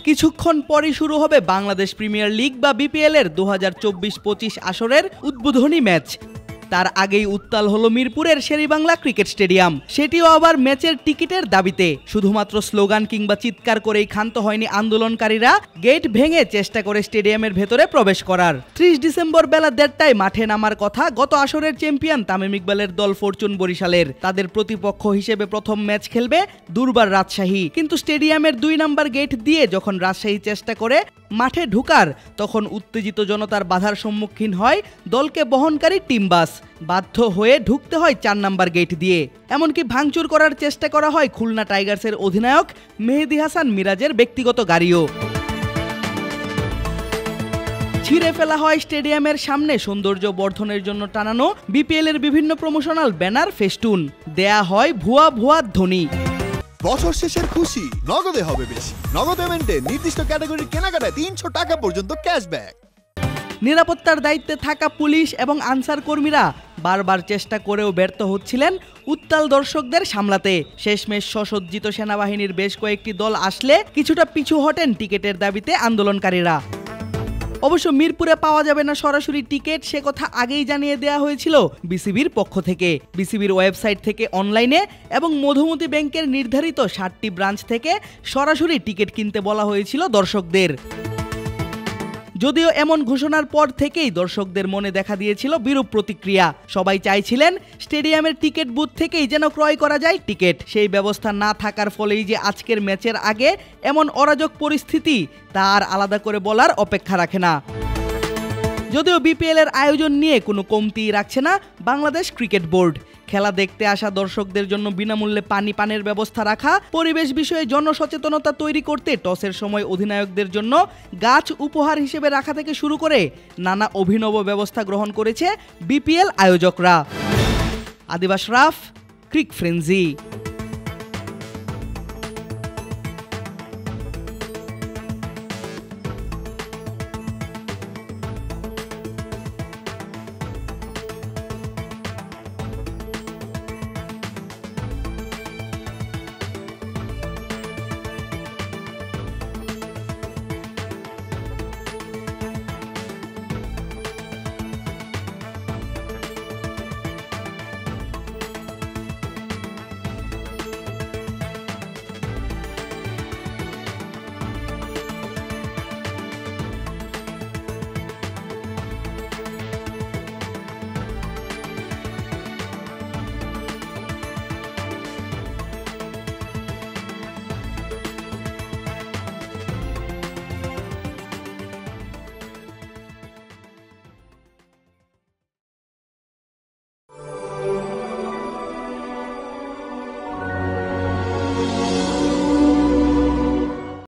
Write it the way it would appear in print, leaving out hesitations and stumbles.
কিছুক্ষণ পরই শুরু হবে বাংলাদেশ প্রিমিয়ার লিগ বা বিপিএল এর 2024-25 আসরের উদ্বোধনী ম্যাচ। তার আগেই উত্তাল হলো মিরপুরের শেরেবাংলা ক্রিকেট স্টেডিয়াম, সেটিও আবার ম্যাচের টিকিটের দাবিতে। শুধুমাত্র স্লোগান কিংবা চিৎকার করেই ক্ষান্ত হয়নি আন্দোলনকারীরা, গেট ভেঙে চেষ্টা করে স্টেডিয়ামের ভেতরে প্রবেশ করার। 30 ডিসেম্বর বেলা 1:30টায় মাঠে নামার কথা গত আসরের চ্যাম্পিয়ন তামিম ইকবালের দল ফরচুন বরিশালের। তাদের প্রতিপক্ষ হিসেবে প্রথম ম্যাচ খেলবে দুর্বার রাজশাহী। কিন্তু স্টেডিয়ামের 2 নম্বর গেট দিয়ে যখন রাজশাহী চেষ্টা করে মাঠে ঢুকার, তখন উত্তেজিত জনতার বাধার সম্মুখীন হয় দলকে বহনকারী টিম বাস। বাধ্য হয়ে ঢুকতে হয় 4 নম্বর গেট দিয়ে। এমনকি ভাঙচুর করার চেষ্টা করা হয় খুলনা টাইগার্সের অধিনায়ক মেহেদী হাসান মিরাজের ব্যক্তিগত গাড়িও। ছিঁড়ে ফেলা হয় স্টেডিয়ামের সামনে সৌন্দর্য বর্ধনের জন্য টানানো বিপিএল এর বিভিন্ন প্রমোশনাল ব্যানার, ফেস্টুন। দেয়া হয় ভুয়া ভুয়া ধ্বনি। বছর শেষের খুশি নগদে হবে বেশি। নগদ পেমেন্টে নির্দিষ্ট ক্যাটাগরির কেনাকাটায় 300 টাকা পর্যন্ত ক্যাশব্যাক। নিরাপত্তার দায়িত্বে থাকা পুলিশ এবং আনসার কর্মীরা বারবার চেষ্টা করেও ব্যর্থ হচ্ছিলেন উত্তাল দর্শকদের সামলাতে। শেষমেশ সসজ্জিত সেনাবাহিনীর বেশ কয়েকটি দল আসলে কিছুটা পিছু হটেন টিকেটের দাবিতে আন্দোলনকারীরা। অবশ্য মিরপুরে পাওয়া যাবে না সরাসরি টিকিট, সে কথা আগেই জানিয়ে দেওয়া হয়েছিল বিসিবির পক্ষ থেকে। বিসিবির ওয়েবসাইট থেকে অনলাইনে এবং মধুমতি ব্যাংকের নির্ধারিত 7টি ব্রাঞ্চ থেকে সরাসরি টিকিট কিনতে বলা হয়েছিল দর্শকদের। যদিও এমন ঘোষণার পর থেকেই দর্শকদের মনে দেখা দিয়েছিল বিরূপ প্রতিক্রিয়া। সবাই চাইছিলেন স্টেডিয়ামের টিকিট বুথ থেকেই যেন ক্রয় করা যায় টিকিট। সেই ব্যবস্থা না থাকার ফলেই যে আজকের ম্যাচের আগে এমন অরাজক পরিস্থিতি, তা আর আলাদা করে বলার অপেক্ষা রাখে না। যদিও বিপিএল এর আয়োজন নিয়ে কোনো কমতি রাখছে না বাংলাদেশ ক্রিকেট বোর্ড। খেলা দেখতে আসা দর্শকদের জন্য বিনামূল্যে পানের ব্যবস্থা রাখা, পরিবেশ বিষয়ে জনসচেতনতা তৈরি করতে টসের সময় অধিনায়কদের জন্য গাছ উপহার হিসেবে রাখা থেকে শুরু করে নানা অভিনব ব্যবস্থা গ্রহণ করেছে বিপিএল আয়োজকরা। আদিব আশরাফ, ক্রিক ফ্রেন্জি।